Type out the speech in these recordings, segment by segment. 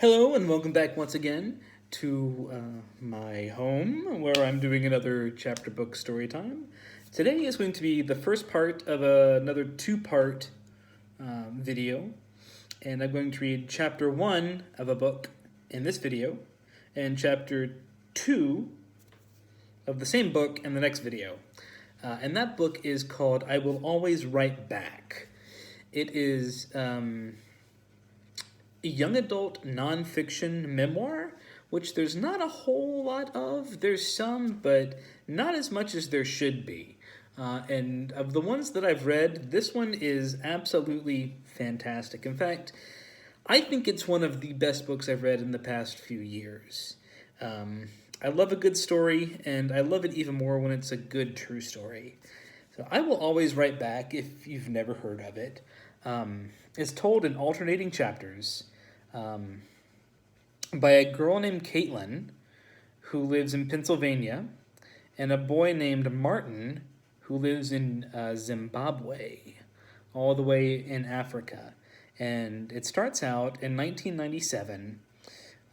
Hello and welcome back once again to my home where I'm doing another chapter book story time. Today is going to be the first part of another two-part video, and I'm going to read chapter 1 of a book in this video and chapter 2 of the same book in the next video. And that book is called I Will Always Write Back. It is a young adult nonfiction memoir, which there's not a whole lot of. There's some, but not as much as there should be. And of the ones that I've read, this one is absolutely fantastic. In fact, I think it's one of the best books I've read in the past few years. I love a good story, and I love it even more when it's a good true story. So I Will Always Write Back, if you've never heard of it. It's told in alternating chapters by a girl named Caitlin, who lives in Pennsylvania, and a boy named Martin, who lives in Zimbabwe, all the way in Africa. And it starts out in 1997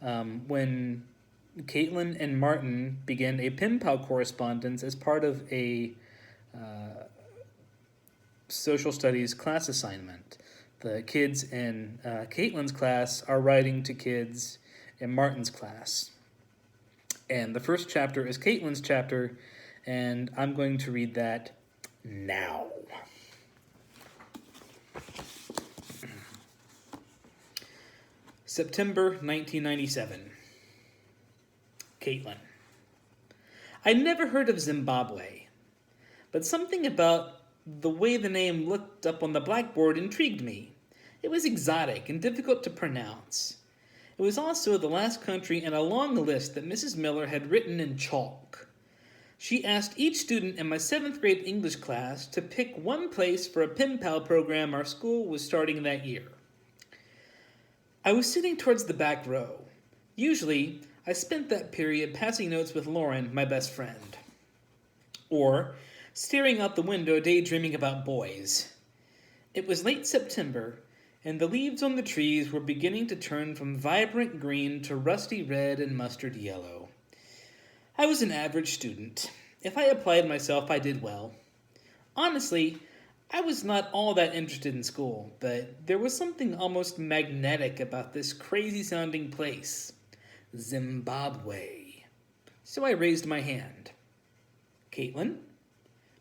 when Caitlin and Martin began a pen pal correspondence as part of a social studies class assignment. The kids in Caitlin's class are writing to kids in Martin's class. And the first chapter is Caitlin's chapter, and I'm going to read that now. September 1997. Caitlin. I never heard of Zimbabwe, but something about the way the name looked up on the blackboard intrigued me. It was exotic and difficult to pronounce. It was also the last country in a long list that Mrs. Miller had written in chalk. She asked each student in my 7th grade English class to pick one place for a pen pal program our school was starting that year. I was sitting towards the back row. Usually, I spent that period passing notes with Lauren, my best friend. Or staring out the window daydreaming about boys. It was late September, and the leaves on the trees were beginning to turn from vibrant green to rusty red and mustard yellow. I was an average student. If I applied myself, I did well. Honestly, I was not all that interested in school, but there was something almost magnetic about this crazy-sounding place. Zimbabwe. So I raised my hand. Caitlin?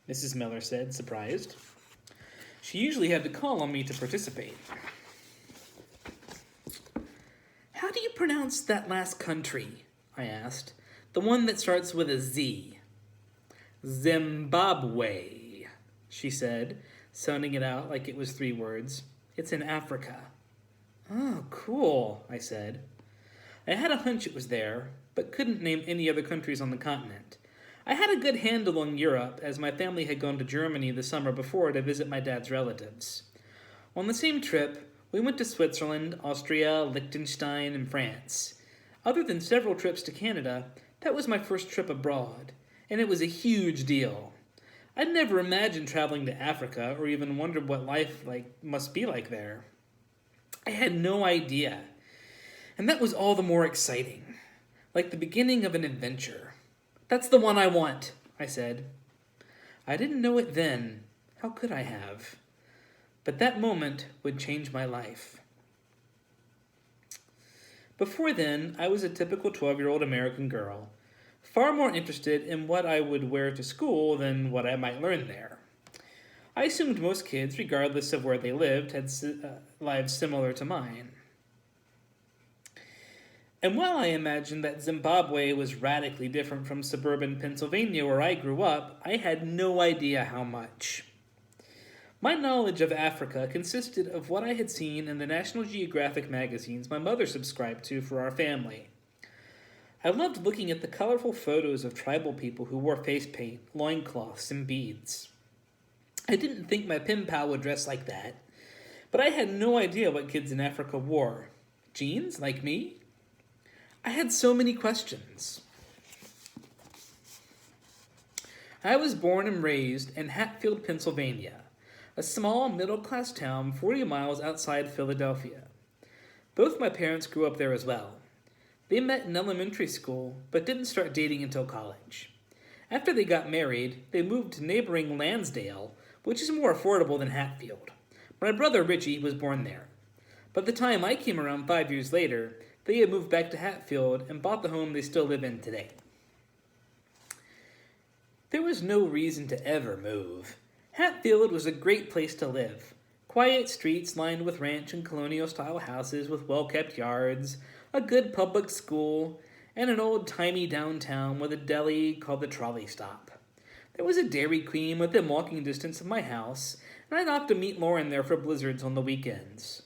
Mrs. Miller said, surprised. She usually had to call on me to participate. How do you pronounce that last country? I asked. The one that starts with a Z. Zimbabwe, she said, sounding it out like it was 3 words. It's in Africa. Oh, cool, I said. I had a hunch it was there, but couldn't name any other countries on the continent. I had a good handle on Europe, as my family had gone to Germany the summer before to visit my dad's relatives. On the same trip, we went to Switzerland, Austria, Liechtenstein, and France. Other than several trips to Canada, that was my first trip abroad, and it was a huge deal. I'd never imagined traveling to Africa or even wondered what life must be like there. I had no idea, and that was all the more exciting, like the beginning of an adventure. That's the one I want, I said. I didn't know it then. How could I have? But that moment would change my life. Before then, I was a typical 12-year-old American girl, far more interested in what I would wear to school than what I might learn there. I assumed most kids, regardless of where they lived, had lives similar to mine. And while I imagined that Zimbabwe was radically different from suburban Pennsylvania where I grew up, I had no idea how much. My knowledge of Africa consisted of what I had seen in the National Geographic magazines my mother subscribed to for our family. I loved looking at the colorful photos of tribal people who wore face paint, loincloths, and beads. I didn't think my pen pal would dress like that, but I had no idea what kids in Africa wore. Jeans, like me? I had so many questions. I was born and raised in Hatfield, Pennsylvania, a small middle-class town 40 miles outside Philadelphia. Both my parents grew up there as well. They met in elementary school, but didn't start dating until college. After they got married, they moved to neighboring Lansdale, which is more affordable than Hatfield. My brother Richie was born there. By the time I came around 5 years later, they had moved back to Hatfield and bought the home they still live in today. There was no reason to ever move. Hatfield was a great place to live. Quiet streets lined with ranch and colonial-style houses with well-kept yards, a good public school, and an old-timey downtown with a deli called the Trolley Stop. There was a Dairy Queen within walking distance of my house, and I'd often meet Lauren there for blizzards on the weekends.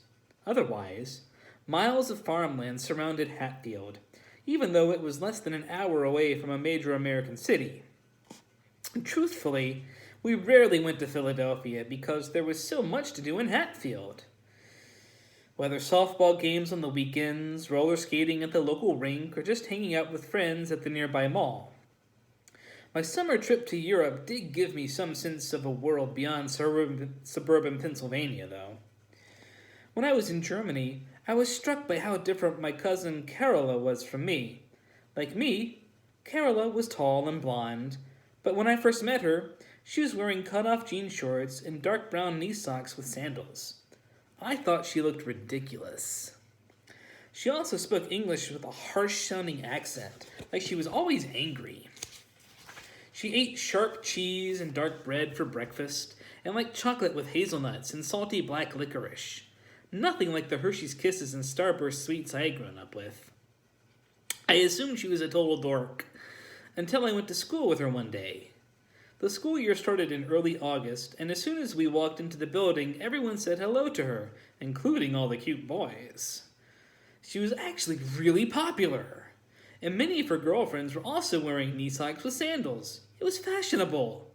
Otherwise, miles of farmland surrounded Hatfield, even though it was less than an hour away from a major American city. And truthfully, we rarely went to Philadelphia because there was so much to do in Hatfield. Whether softball games on the weekends, roller skating at the local rink, or just hanging out with friends at the nearby mall. My summer trip to Europe did give me some sense of a world beyond suburban Pennsylvania, though. When I was in Germany, I was struck by how different my cousin Carola was from me. Like me, Carola was tall and blonde, but when I first met her, she was wearing cut-off jean shorts and dark brown knee socks with sandals. I thought she looked ridiculous. She also spoke English with a harsh-sounding accent, like she was always angry. She ate sharp cheese and dark bread for breakfast, and liked chocolate with hazelnuts and salty black licorice. Nothing like the Hershey's Kisses and Starburst sweets I had grown up with. I assumed she was a total dork, until I went to school with her one day. The school year started in early August, and as soon as we walked into the building, everyone said hello to her, including all the cute boys. She was actually really popular, and many of her girlfriends were also wearing knee socks with sandals. It was fashionable.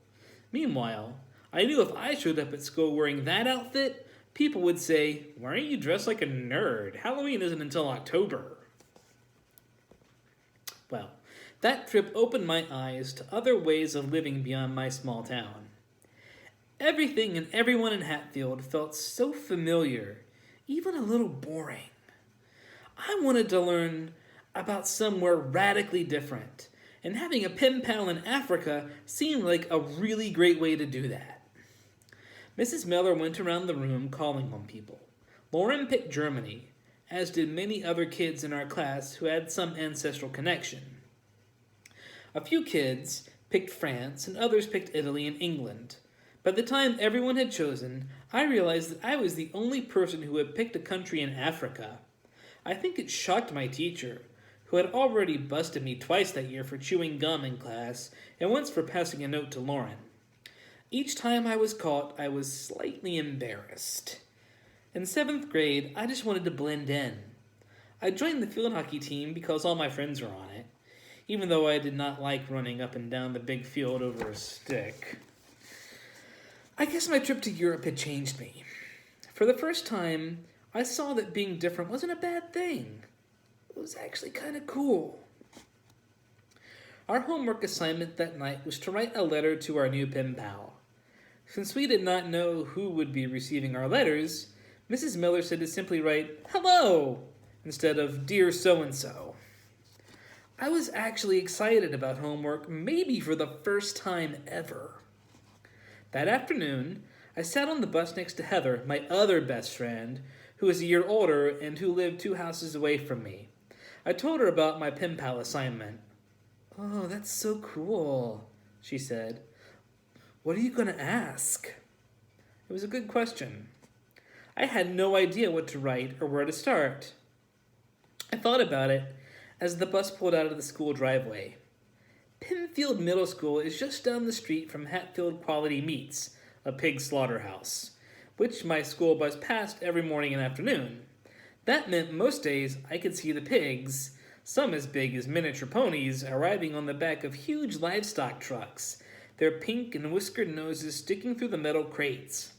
Meanwhile, I knew if I showed up at school wearing that outfit, people would say, "Why aren't you dressed like a nerd? Halloween isn't until October." Well, that trip opened my eyes to other ways of living beyond my small town. Everything and everyone in Hatfield felt so familiar, even a little boring. I wanted to learn about somewhere radically different, and having a pen pal in Africa seemed like a really great way to do that. Mrs. Miller went around the room calling on people. Lauren picked Germany, as did many other kids in our class who had some ancestral connection. A few kids picked France, and others picked Italy and England. By the time everyone had chosen, I realized that I was the only person who had picked a country in Africa. I think it shocked my teacher, who had already busted me twice that year for chewing gum in class, and once for passing a note to Lauren. Each time I was caught, I was slightly embarrassed. In 7th grade, I just wanted to blend in. I joined the field hockey team because all my friends were on it, even though I did not like running up and down the big field over a stick. I guess my trip to Europe had changed me. For the first time, I saw that being different wasn't a bad thing. It was actually kind of cool. Our homework assignment that night was to write a letter to our new pen pal. Since we did not know who would be receiving our letters, Mrs. Miller said to simply write, "Hello," instead of "Dear so-and-so." I was actually excited about homework, maybe for the first time ever. That afternoon, I sat on the bus next to Heather, my other best friend, who was a year older and who lived 2 houses away from me. I told her about my pen pal assignment. "Oh, that's so cool," she said. "What are you going to ask?" It was a good question. I had no idea what to write or where to start. I thought about it as the bus pulled out of the school driveway. Penfield Middle School is just down the street from Hatfield Quality Meats, a pig slaughterhouse, which my school bus passed every morning and afternoon. That meant most days I could see the pigs, some as big as miniature ponies, arriving on the back of huge livestock trucks, their pink and whiskered noses sticking through the metal crates.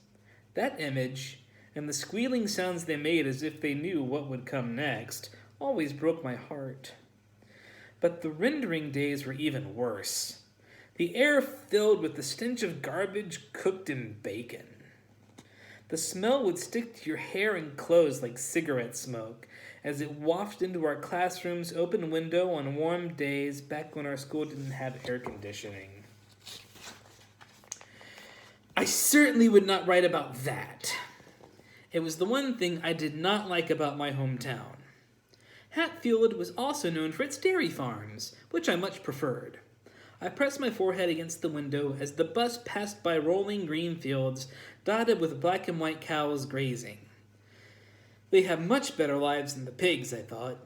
That image, and the squealing sounds they made as if they knew what would come next, always broke my heart. But the rendering days were even worse. The air filled with the stench of garbage cooked in bacon. The smell would stick to your hair and clothes like cigarette smoke as it wafted into our classroom's open window on warm days back when our school didn't have air conditioning. I certainly would not write about that. It was the one thing I did not like about my hometown. Hatfield was also known for its dairy farms, which I much preferred. I pressed my forehead against the window as the bus passed by rolling green fields dotted with black and white cows grazing. They have much better lives than the pigs, I thought.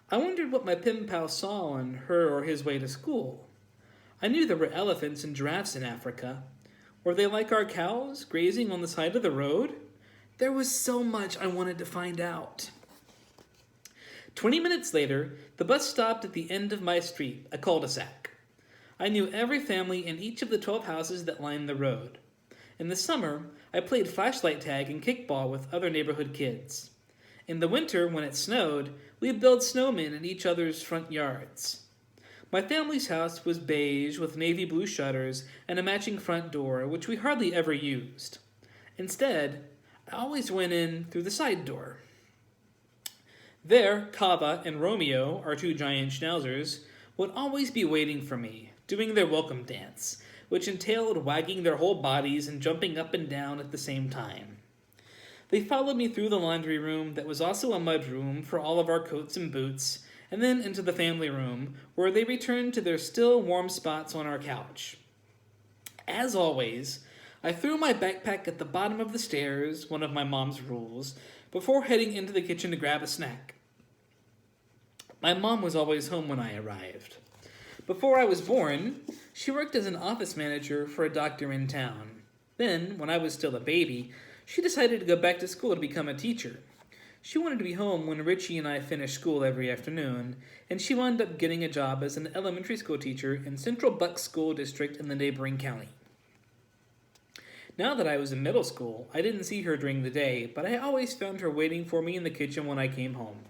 I wondered what my pen pal saw on her or his way to school. I knew there were elephants and giraffes in Africa. Were they like our cows, grazing on the side of the road? There was so much I wanted to find out. 20 minutes later, the bus stopped at the end of my street, a cul-de-sac. I knew every family in each of the 12 houses that lined the road. In the summer, I played flashlight tag and kickball with other neighborhood kids. In the winter, when it snowed, we'd build snowmen in each other's front yards. My family's house was beige with navy blue shutters and a matching front door, which we hardly ever used. Instead, I always went in through the side door. There, Kava and Romeo, our two giant schnauzers, would always be waiting for me, doing their welcome dance, which entailed wagging their whole bodies and jumping up and down at the same time. They followed me through the laundry room that was also a mud room for all of our coats and boots, and then into the family room, where they returned to their still warm spots on our couch. As always, I threw my backpack at the bottom of the stairs, one of my mom's rules, before heading into the kitchen to grab a snack. My mom was always home when I arrived. Before I was born, she worked as an office manager for a doctor in town. Then, when I was still a baby, she decided to go back to school to become a teacher. She wanted to be home when Richie and I finished school every afternoon, and she wound up getting a job as an elementary school teacher in Central Buck School District in the neighboring county. Now that I was in middle school, I didn't see her during the day, but I always found her waiting for me in the kitchen when I came home.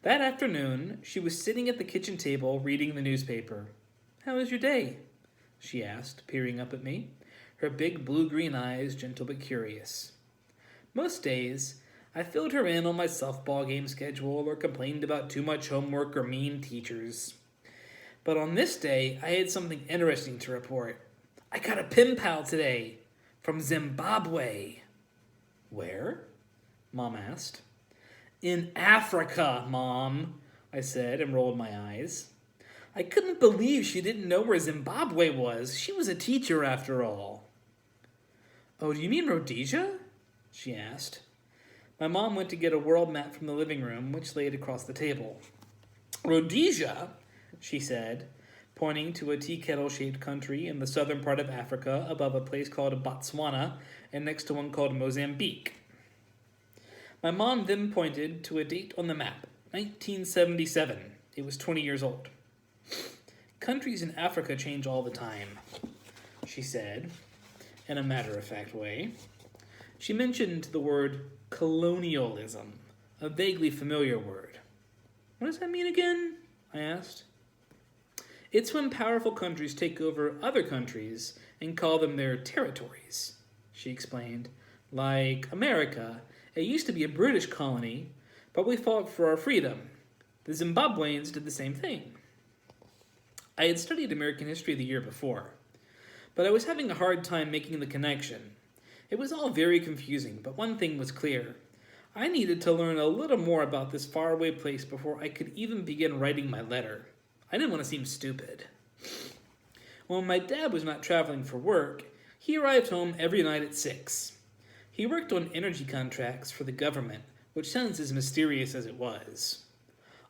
That afternoon, she was sitting at the kitchen table reading the newspaper. "How was your day?" she asked, peering up at me, her big blue-green eyes gentle but curious. Most days, I filled her in on my softball game schedule or complained about too much homework or mean teachers. But on this day, I had something interesting to report. I got a pen pal today from Zimbabwe. "Where?" Mom asked. "In Africa, Mom," I said and rolled my eyes. I couldn't believe she didn't know where Zimbabwe was. She was a teacher after all. "Oh, do you mean Rhodesia?" she asked. My mom went to get a world map from the living room, which laid across the table. "Rhodesia," she said, pointing to a tea kettle-shaped country in the southern part of Africa above a place called Botswana and next to one called Mozambique. My mom then pointed to a date on the map, 1977. It was 20 years old. "Countries in Africa change all the time," she said, in a matter-of-fact way. She mentioned the word colonialism, a vaguely familiar word. "What does that mean again?" I asked. "It's when powerful countries take over other countries and call them their territories," she explained. "Like America. It used to be a British colony, but we fought for our freedom. The Zimbabweans did the same thing." I had studied American history the year before, but I was having a hard time making the connection. It was all very confusing, but one thing was clear. I needed to learn a little more about this faraway place before I could even begin writing my letter. I didn't want to seem stupid. When my dad was not traveling for work, he arrived home every night at 6. He worked on energy contracts for the government, which sounds as mysterious as it was.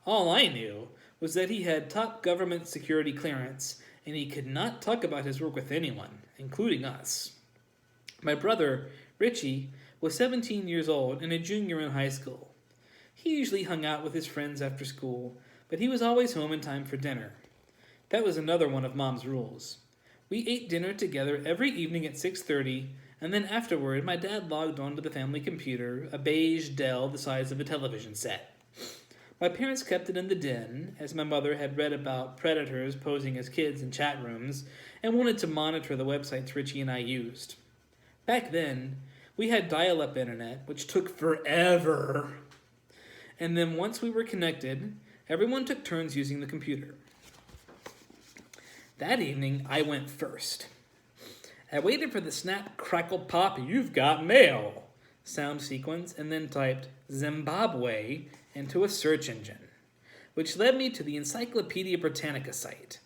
All I knew was that he had top government security clearance, and he could not talk about his work with anyone, including us. My brother, Richie, was 17 years old and a junior in high school. He usually hung out with his friends after school, but he was always home in time for dinner. That was another one of Mom's rules. We ate dinner together every evening at 6:30, and then afterward my dad logged onto the family computer, a beige Dell the size of a television set. My parents kept it in the den, as my mother had read about predators posing as kids in chat rooms and wanted to monitor the websites Richie and I used. Back then, We had dial-up internet, which took forever. And then once we were connected, everyone took turns using the computer. That evening, I went first. I waited for the snap, crackle, pop, "You've got mail" sound sequence, and then typed Zimbabwe into a search engine, which led me to the Encyclopedia Britannica site.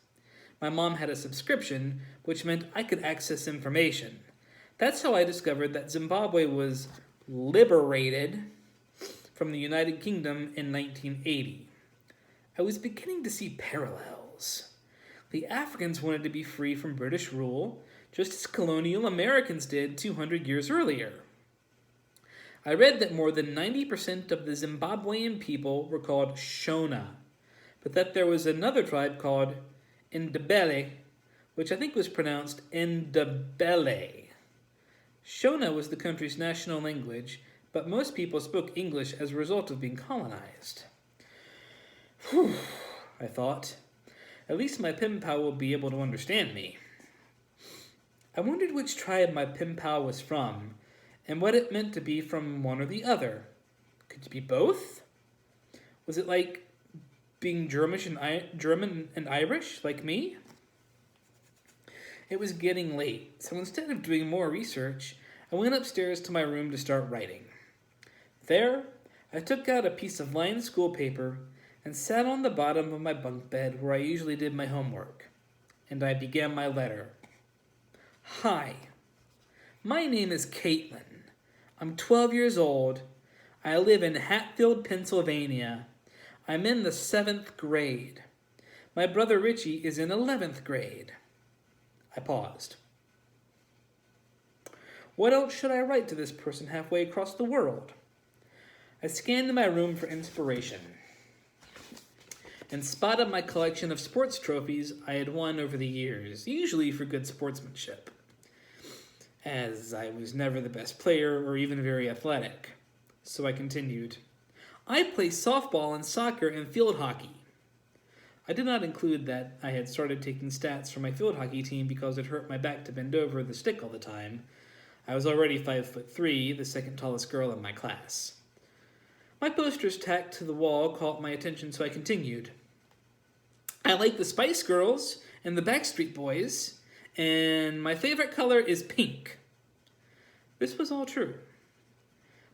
My mom had a subscription, which meant I could access information. That's how I discovered that Zimbabwe was liberated from the United Kingdom in 1980. I was beginning to see parallels. The Africans wanted to be free from British rule, just as colonial Americans did 200 years earlier. I read that more than 90% of the Zimbabwean people were called Shona, but that there was another tribe called Ndebele, which I think was pronounced Ndebele. Shona was the country's national language, but most people spoke English as a result of being colonized. Whew, I thought. At least my pen pal will be able to understand me. I wondered which tribe my pen pal was from, and what it meant to be from one or the other. Could you be both? Was it like being German and Irish, like me? It was getting late, so instead of doing more research, I went upstairs to my room to start writing. There, I took out a piece of lined school paper and sat on the bottom of my bunk bed where I usually did my homework, and I began my letter. Hi, my name is Caitlin. I'm 12 years old. I live in Hatfield, Pennsylvania. I'm in the 7th grade. My brother Richie is in 11th grade. I paused. What else should I write to this person halfway across the world? I scanned my room for inspiration and spotted my collection of sports trophies I had won over the years, usually for good sportsmanship, as I was never the best player or even very athletic. So I continued. I play softball and soccer and field hockey. I did not include that I had started taking stats for my field hockey team because it hurt my back to bend over the stick all the time. I was already 5'3", the second tallest girl in my class. My posters tacked to the wall caught my attention, so I continued. I like the Spice Girls and the Backstreet Boys, and my favorite color is pink. This was all true.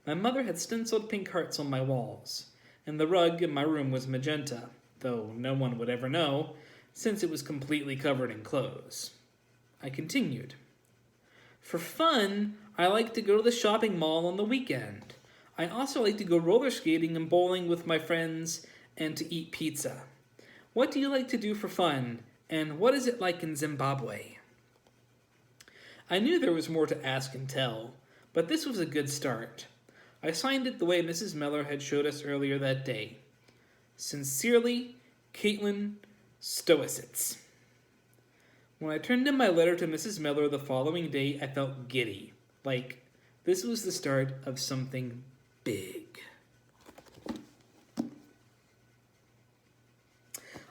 My mother had stenciled pink hearts on my walls, and the rug in my room was magenta, though no one would ever know, since it was completely covered in clothes. I continued. For fun, I like to go to the shopping mall on the weekend. I also like to go roller skating and bowling with my friends and to eat pizza. What do you like to do for fun, and what is it like in Zimbabwe? I knew there was more to ask and tell, but this was a good start. I signed it the way Mrs. Miller had showed us earlier that day. Sincerely, Caitlin Stoicitz. When I turned in my letter to Mrs. Miller the following day, I felt giddy, like this was the start of something big.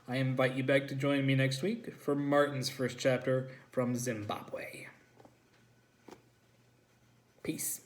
I invite you back to join me next week for Martin's first chapter from Zimbabwe. Peace.